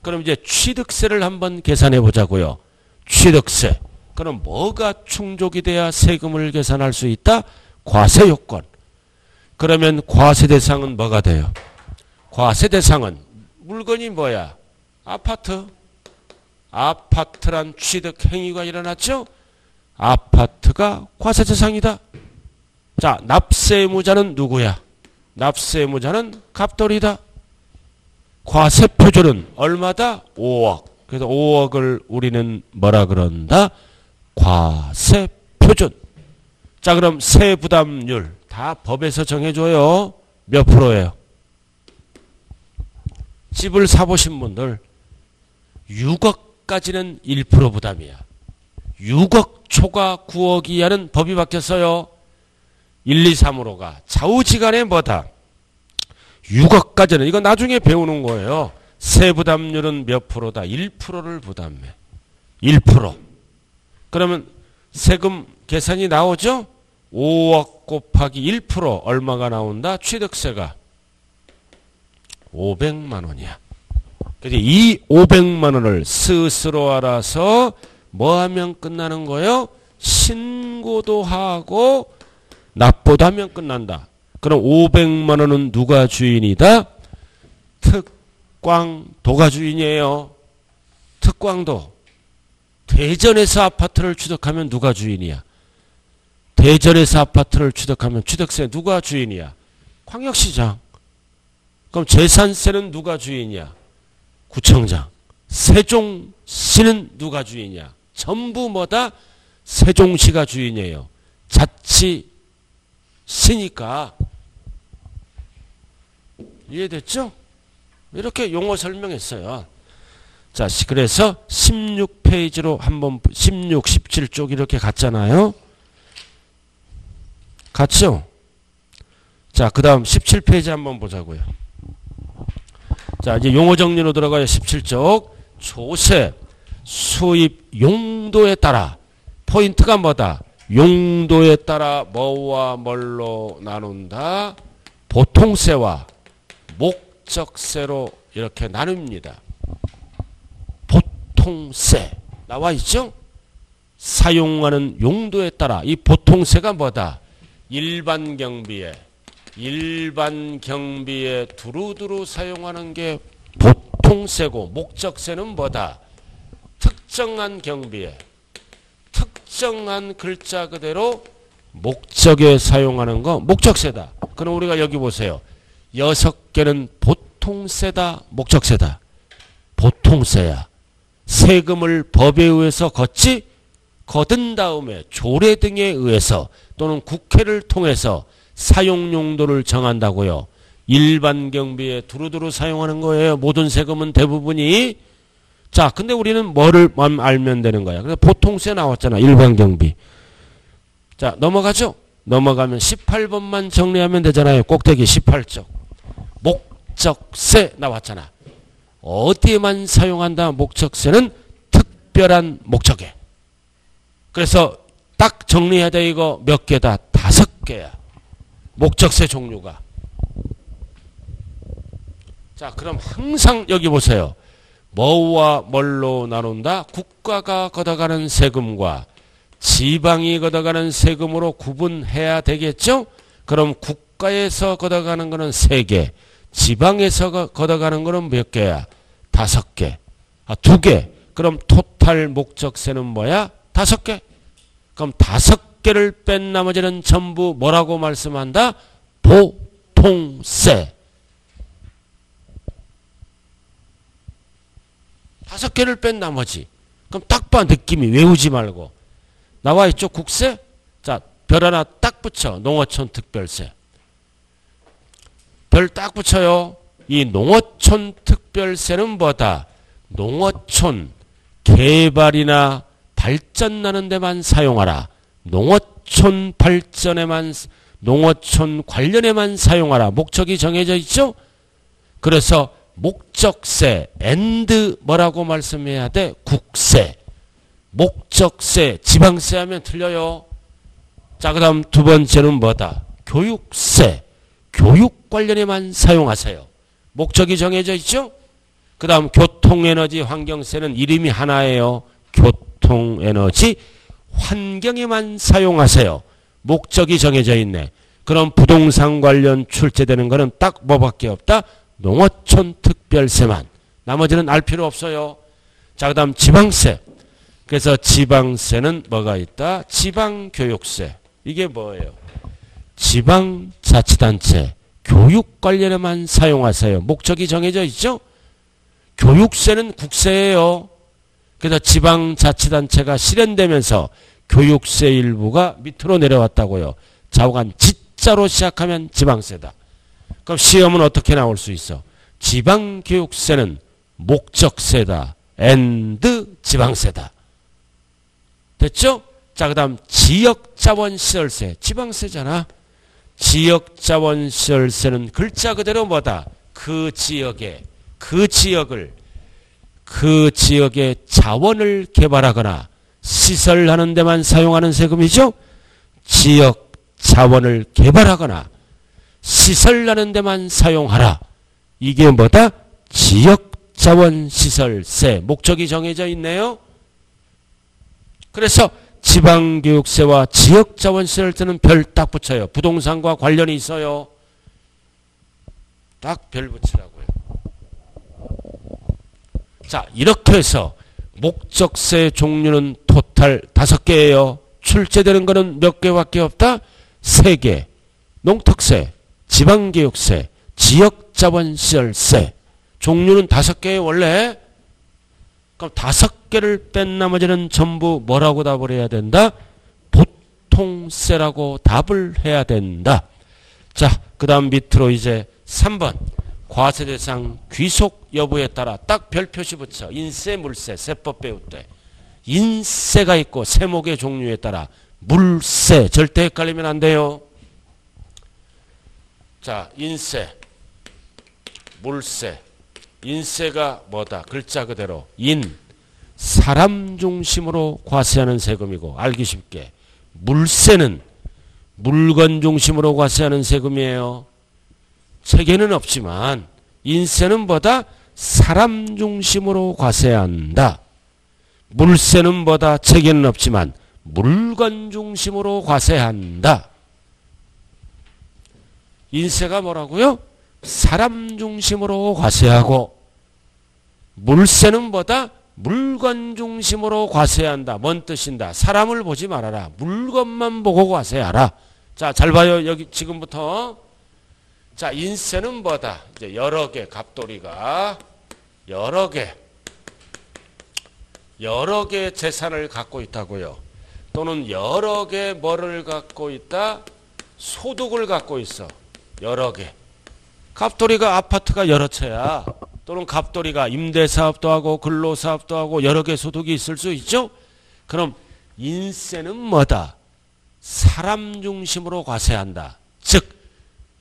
그럼 이제 취득세를 한번 계산해 보자고요. 취득세. 그럼 뭐가 충족이 돼야 세금을 계산할 수 있다? 과세 요건. 그러면 과세 대상은 뭐가 돼요? 과세 대상은 물건이 뭐야? 아파트. 아파트란 취득 행위가 일어났죠? 아파트가 과세 대상이다. 자, 납세의무자는 누구야? 납세의무자는 갑돌이다. 과세 표준은 얼마다? 5억. 그래서 5억을 우리는 뭐라 그런다? 과세 표준. 자, 그럼 세부담률 다 법에서 정해줘요. 몇 프로예요? 집을 사보신 분들 6억까지는 1% 부담이야. 6억 초과 9억 이하는 법이 바뀌었어요. 1, 2, 3으로 가. 좌우지간에 뭐다? 6억까지는 이거 나중에 배우는 거예요. 세부담률은 몇 프로다? 1%를 부담해. 1%. 그러면 세금 계산이 나오죠? 5억 곱하기 1% 얼마가 나온다? 취득세가 500만 원이야. 그래서 이 500만 원을 스스로 알아서 뭐 하면 끝나는 거예요? 신고도 하고 납부도 하면 끝난다. 그럼 500만 원은 누가 주인이다? 특광도가 주인이에요. 특광도. 대전에서 아파트를 취득하면 누가 주인이야? 대전에서 아파트를 취득하면 취득세 누가 주인이야? 광역시장. 그럼 재산세는 누가 주인이야? 구청장. 세종시는 누가 주인이야? 전부 뭐다? 세종시가 주인이에요. 자치시니까. 이해됐죠? 이렇게 용어 설명했어요. 자, 그래서 16페이지로 한번 16, 17쪽 이렇게 갔잖아요. 갔죠? 자, 그 다음 17페이지 한번 보자고요. 자, 이제 용어 정리로 들어가요. 17쪽. 조세, 수입 용도에 따라. 포인트가 뭐다? 용도에 따라 뭐와 뭘로 나눈다? 보통세와 목적세로 이렇게 나눕니다. 보통세 나와 있죠? 사용하는 용도에 따라 이 보통세가 뭐다? 일반 경비에 두루두루 사용하는 게 보통세고, 목적세는 뭐다? 특정한 경비에 특정한 글자 그대로 목적에 사용하는 거 목적세다. 그럼 우리가 여기 보세요. 6개는 보통세다, 목적세다. 보통세야. 세금을 법에 의해서 거둔 다음에 조례 등에 의해서 또는 국회를 통해서 사용 용도를 정한다고요. 일반 경비에 두루두루 사용하는 거예요. 모든 세금은 대부분이. 자, 근데 우리는 뭐를 알면 되는 거야. 그래서 보통세 나왔잖아. 일반 경비. 자, 넘어가죠? 넘어가면 18번만 정리하면 되잖아요. 꼭대기 18쪽. 목적세 나왔잖아. 어디에만 사용한다? 목적세는 특별한 목적에. 그래서 딱 정리해야 돼. 이거 몇 개다? 5개야. 목적세 종류가. 자, 그럼 항상 여기 보세요. 뭐와 뭘로 나눈다? 국가가 걷어가는 세금과 지방이 걷어가는 세금으로 구분해야 되겠죠? 그럼 국가에서 걷어가는 거는 3개, 지방에서 걷어가는 거는 몇 개야? 5개. 2개. 그럼 토탈 목적세는 뭐야? 5개. 그럼 5개를 뺀 나머지는 전부 뭐라고 말씀한다? 보통세. 5개를 뺀 나머지. 그럼 딱 봐 느낌이 외우지 말고. 나와 있죠 국세? 자, 별 하나 딱 붙여. 농어촌 특별세. 별 딱 붙여요. 이 농어촌 특별세는 뭐다? 농어촌 개발이나 발전나는 데만 사용하라. 농어촌 발전에만, 농어촌 관련에만 사용하라. 목적이 정해져 있죠? 그래서 목적세 and 뭐라고 말씀해야 돼? 국세. 목적세, 지방세 하면 틀려요. 자, 그 다음 두 번째는 뭐다? 교육세. 교육 관련에만 사용하세요. 목적이 정해져 있죠? 그 다음 교통에너지 환경세는 이름이 하나예요. 교통에너지 환경에만 사용하세요. 목적이 정해져 있네. 그럼 부동산 관련 출제되는 거는 딱 뭐밖에 없다? 농어촌 특별세만. 나머지는 알 필요 없어요. 자, 그 다음 지방세. 그래서 지방세는 뭐가 있다? 지방교육세. 이게 뭐예요? 지방자치단체 교육 관련에만 사용하세요. 목적이 정해져 있죠? 교육세는 국세예요. 그래서 지방자치단체가 실현되면서 교육세 일부가 밑으로 내려왔다고요. 좌우간 지자로 시작하면 지방세다. 그럼 시험은 어떻게 나올 수 있어? 지방교육세는 목적세다. and 지방세다. 됐죠? 자, 그 다음 지역자원시설세. 지방세잖아. 지역자원시설세는 글자 그대로 뭐다? 그 지역의 자원을 개발하거나 시설하는 데만 사용하는 세금이죠. 지역 자원을 개발하거나 시설하는 데만 사용하라. 이게 뭐다? 지역자원시설세. 목적이 정해져 있네요. 그래서 지방교육세와 지역자원시설세는 별 딱 붙여요. 부동산과 관련이 있어요. 딱 별 붙이라고요. 자, 이렇게 해서 목적세 종류는 토탈 5개예요. 출제되는 거는 몇 개밖에 없다? 3개. 농특세, 지방교육세, 지역자원시설세. 종류는 5개예요 원래. 그럼 5개를 뺀 나머지는 전부 뭐라고 답을 해야 된다? 보통세라고 답을 해야 된다. 자, 그 다음 밑으로 이제 3번. 과세대상 귀속 여부에 따라 딱 별 표시 붙여. 인세, 물세, 세법 배울 때. 인세가 있고 세목의 종류에 따라 물세. 절대 헷갈리면 안 돼요. 자, 인세, 물세. 인세가 뭐다? 글자 그대로 사람 중심으로 과세하는 세금이고 알기 쉽게. 물세는 물건 중심으로 과세하는 세금이에요. 체계는 없지만 인세는 뭐다? 사람 중심으로 과세한다. 물세는 뭐다? 체계는 없지만 물건 중심으로 과세한다. 인세가 뭐라고요? 사람 중심으로 과세하고 물세는 뭐다? 물건 중심으로 과세한다. 뭔 뜻인다? 사람을 보지 말아라. 물건만 보고 과세하라. 자, 잘 봐요. 여기 지금부터. 자, 인세는 뭐다? 이제 여러 개 갑돌이가 여러 개 재산을 갖고 있다고요. 또는 여러 개 뭐를 갖고 있다? 소득을 갖고 있어. 여러 개. 갑돌이가 아파트가 여러 채야. 또는 갑돌이가 임대사업도 하고 근로사업도 하고 여러 개 소득이 있을 수 있죠. 그럼 인세는 뭐다? 사람 중심으로 과세한다. 즉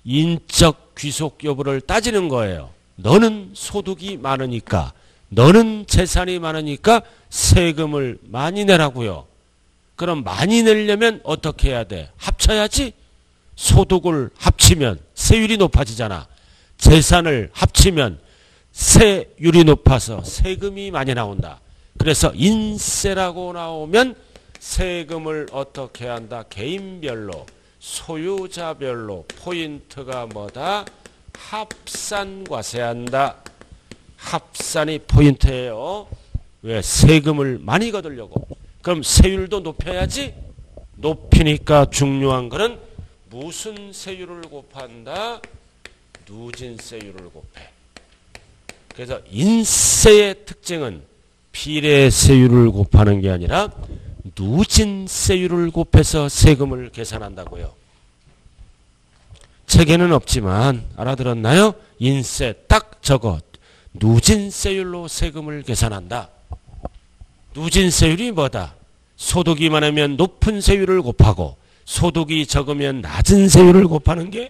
인적 귀속 여부를 따지는 거예요. 너는 소득이 많으니까, 너는 재산이 많으니까 세금을 많이 내라고요. 그럼 많이 내려면 어떻게 해야 돼? 합쳐야지. 소득을 합치면 세율이 높아지잖아. 재산을 합치면 세율이 높아서 세금이 많이 나온다. 그래서 인세라고 나오면 세금을 어떻게 한다? 개인별로, 소유자별로 포인트가 뭐다? 합산과세한다. 합산이 포인트예요. 왜? 세금을 많이 거두려고. 그럼 세율도 높여야지. 높이니까 중요한 거는 무슨 세율을 곱한다? 누진세율을 곱해. 그래서 인세의 특징은 비례세율을 곱하는 게 아니라 누진세율을 곱해서 세금을 계산한다고요. 책에는 없지만 알아들었나요? 인세 딱 저것 누진세율로 세금을 계산한다. 누진세율이 뭐다? 소득이 많으면 높은 세율을 곱하고 소득이 적으면 낮은 세율을 곱하는 게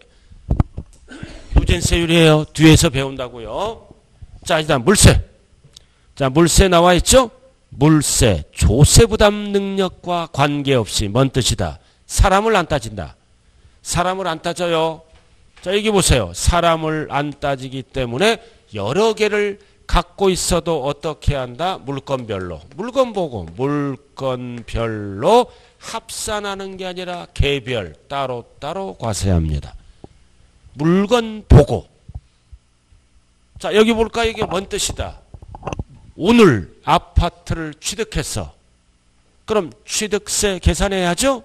누진세율이에요. 뒤에서 배운다고요. 자, 일단 물세. 자, 물세 나와 있죠? 물세, 조세부담 능력과 관계없이 뭔 뜻이다? 사람을 안 따진다. 사람을 안 따져요. 자, 여기 보세요. 사람을 안 따지기 때문에 여러 개를 갖고 있어도 어떻게 한다? 물건별로. 물건 보고 물건별로 합산하는 게 아니라 개별 따로따로 과세합니다. 물건 보고. 자, 여기 볼까? 이게 뭔 뜻이다? 오늘 아파트를 취득했어. 그럼 취득세 계산해야죠?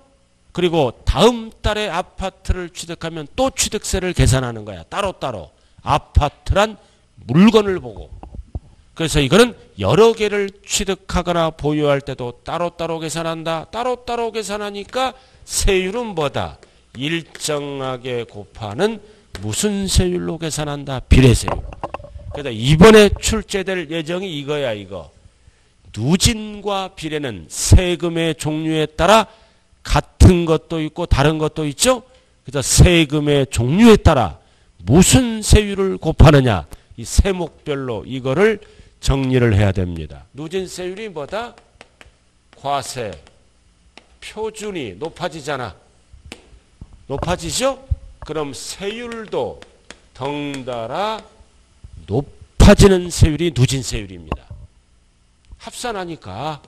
그리고 다음 달에 아파트를 취득하면 또 취득세를 계산하는 거야. 따로따로. 아파트란 물건을 보고. 그래서 이거는 여러 개를 취득하거나 보유할 때도 따로따로 계산한다. 따로따로 계산하니까 세율은 뭐다? 일정하게 곱하는 무슨 세율로 계산한다? 비례세율. 그래서 이번에 출제될 예정이 이거야, 이거. 누진과 비례는 세금의 종류에 따라 같은 것도 있고 다른 것도 있죠? 그래서 세금의 종류에 따라 무슨 세율을 곱하느냐? 이 세목별로 이거를 정리를 해야 됩니다. 누진세율이 뭐다? 과세, 표준이 높아지잖아. 높아지죠? 그럼 세율도 덩달아 높아지는 세율이 누진세율입니다. 합산하니까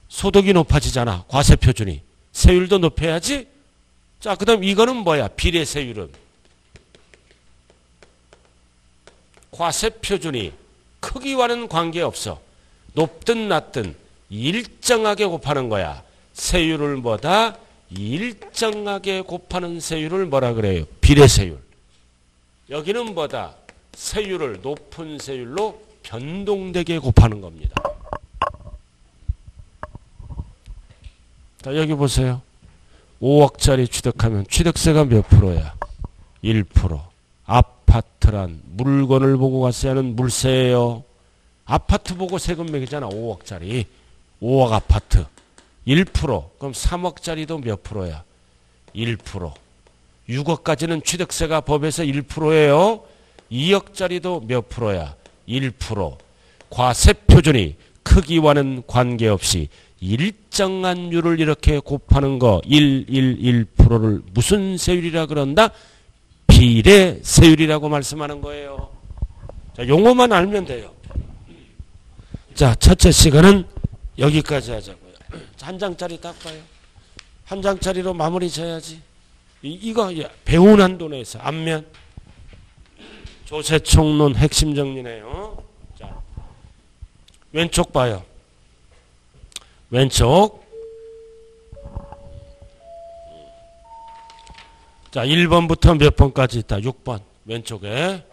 소득이 높아지잖아. 과세표준이. 세율도 높여야지. 자, 그 다음 이거는 뭐야? 비례세율은. 과세표준이 크기와는 관계없어. 높든 낮든 일정하게 곱하는 거야. 세율을 뭐다? 일정하게 곱하는 세율을 뭐라 그래요? 비례세율. 여기는 뭐다? 세율을 높은 세율로 변동되게 곱하는 겁니다. 자, 여기 보세요. 5억짜리 취득하면 취득세가 몇 프로야? 1%. 아파트란 물건을 보고 과세하는 물세예요. 아파트 보고 세금 매기잖아. 5억짜리. 5억 아파트. 1%. 그럼 3억짜리도 몇 프로야? 1%. 6억까지는 취득세가 법에서 1%예요. 2억짜리도 몇 프로야? 1%. 과세표준이 크기와는 관계없이 일정한 율을 이렇게 곱하는 거 111%를 무슨 세율이라 그런다? 비례세율이라고 말씀하는 거예요. 자, 용어만 알면 돼요. 자, 첫째 시간은 여기까지 하자고요. 한 장짜리 딱 봐요. 한 장짜리로 마무리 져야지. 이거 배운 한도 내에서 앞면 조세총론 핵심 정리네요. 자, 왼쪽 봐요. 왼쪽. 자, 1번부터 몇 번까지 있다. 6번. 왼쪽에.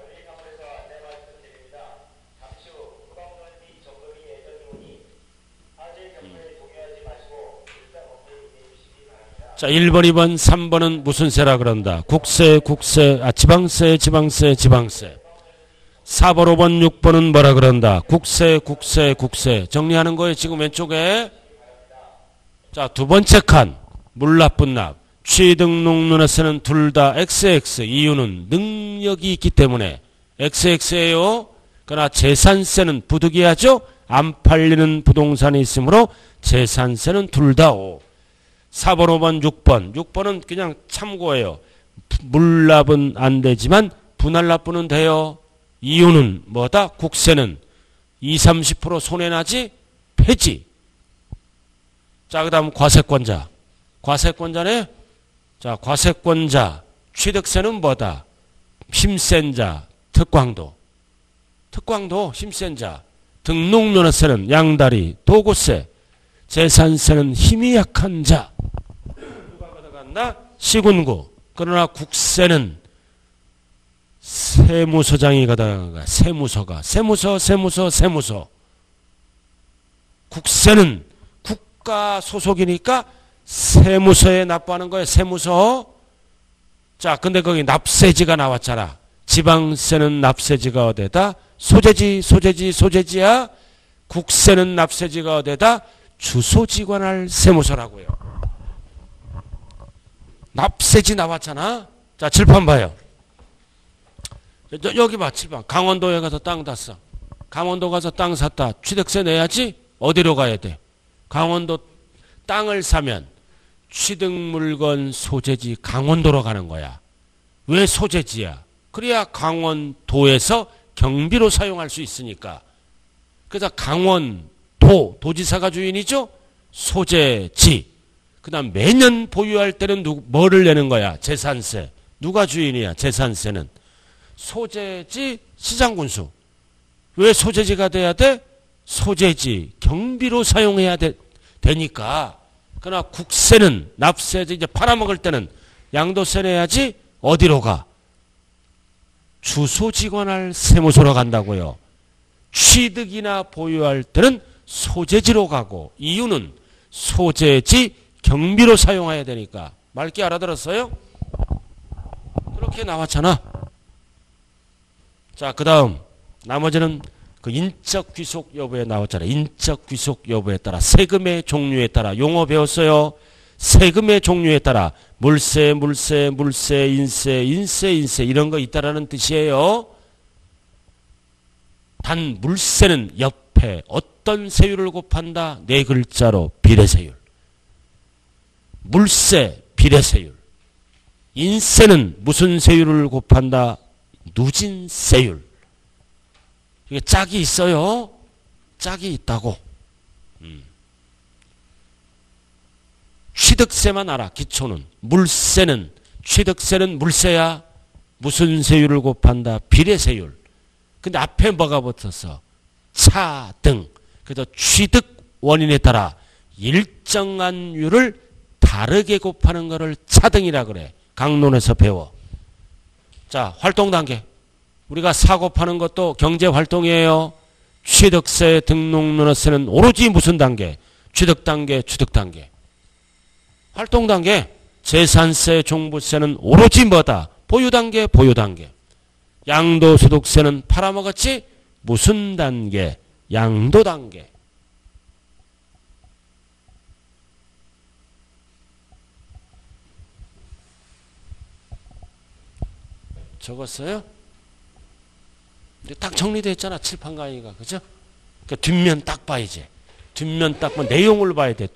자, 1번, 2번, 3번은 무슨 세라 그런다? 국세, 지방세, 지방세. 4번, 5번, 6번은 뭐라 그런다? 국세. 정리하는 거예요. 지금 왼쪽에. 자, 두 번째 칸. 물납분납. 취득농민세는 둘 다 XX. 이유는 능력이 있기 때문에 XX예요. 그러나 재산세는 부득이하죠. 안 팔리는 부동산이 있으므로 재산세는 둘 다 O. 4번, 5번, 6번. 6번은 그냥 참고예요. 물납은 안 되지만 분할납부는 돼요. 이유는 뭐다? 국세는 20, 30% 손해나지? 폐지. 자, 그 다음 과세권자. 과세권자네? 자, 과세권자. 취득세는 뭐다? 힘센 자. 특광도, 힘센 자. 등록면허세는 양다리, 도구세. 재산세는 힘이 약한 자. 누가 가져간다? 시군구. 그러나 국세는 세무서장이 가다가 세무서. 국세는 국가 소속이니까 세무서에 납부하는 거예요. 세무서. 자, 근데 거기 납세지가 나왔잖아. 지방세는 납세지가 어디다? 소재지야. 국세는 납세지가 어디다? 주소지관할 세무서라고요. 납세지 나왔잖아. 자, 칠판 봐요. 여기 봐, 칠판. 강원도에 가서 땅 샀어. 강원도 가서 땅 샀다. 취득세 내야지? 어디로 가야 돼? 강원도 땅을 사면 취득물건 소재지 강원도로 가는 거야. 왜 소재지야? 그래야 강원도에서 경비로 사용할 수 있으니까. 그래서 강원도, 도지사가 주인이죠? 소재지. 그 다음 매년 보유할 때는 뭐를 내는 거야? 재산세. 누가 주인이야? 재산세는. 소재지 시장군수. 왜 소재지가 돼야 돼? 소재지 경비로 사용해야 되니까. 그러나 국세는 납세지 이제 팔아먹을 때는 양도세 내야지. 어디로 가? 주소지관할 세무서로 간다고요. 취득이나 보유할 때는 소재지로 가고, 이유는 소재지 경비로 사용해야 되니까. 맑게 알아들었어요? 그렇게 나왔잖아. 자, 그 다음 나머지는 그 인적 귀속 여부에 나왔잖아. 인적 귀속 여부에 따라, 세금의 종류에 따라. 용어 배웠어요. 세금의 종류에 따라 물세, 인세 이런 거 있다라는 뜻이에요. 단 물세는 옆에 어떤 세율을 곱한다? 네 글자로 비례세율. 물세, 비례세율. 인세는 무슨 세율을 곱한다? 누진세율. 이게 짝이 있어요. 짝이 있다고. 취득세만 알아. 기초는. 물세는, 취득세는 물세야. 무슨 세율을 곱한다? 비례세율. 근데 앞에 뭐가 붙었어? 차등. 그래서 취득 원인에 따라 일정한 율을 다르게 곱하는 것을 차등이라 그래. 강론에서 배워. 자, 활동 단계. 우리가 사고파는 것도 경제활동이에요. 취득세, 등록면허세는 오로지 무슨 단계? 취득 단계. 활동 단계. 재산세, 종부세는 오로지 뭐다? 보유 단계. 양도소득세는 팔아먹었지? 무슨 단계? 양도 단계. 적었어요? 딱 정리되어 있잖아. 칠판 강의가. 그죠? 그러니까 뒷면 딱 봐, 이제. 뒷면 딱 봐. 내용을 봐야 돼.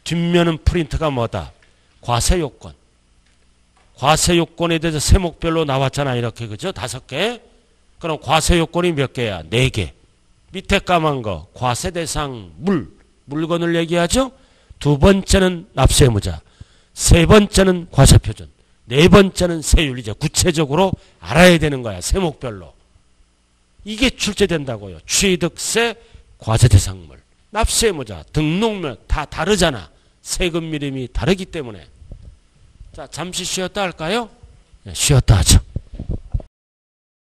뒷면은 프린트가 뭐다? 과세요건. 과세요건에 대해서 세목별로 나왔잖아. 이렇게. 그죠? 5개. 그럼 과세요건이 몇 개야? 4개. 밑에 까만 거. 과세대상 물건을 얘기하죠? 두 번째는 납세의무자. 세 번째는 과세표준. 네 번째는 세율. 이제 구체적으로 알아야 되는 거야. 세목별로. 이게 출제된다고요. 취득세, 과세대상물, 납세의무자, 등록면 다 다르잖아. 세금 이름이 다르기 때문에. 자, 잠시 쉬었다 할까요? 네, 쉬었다 하죠.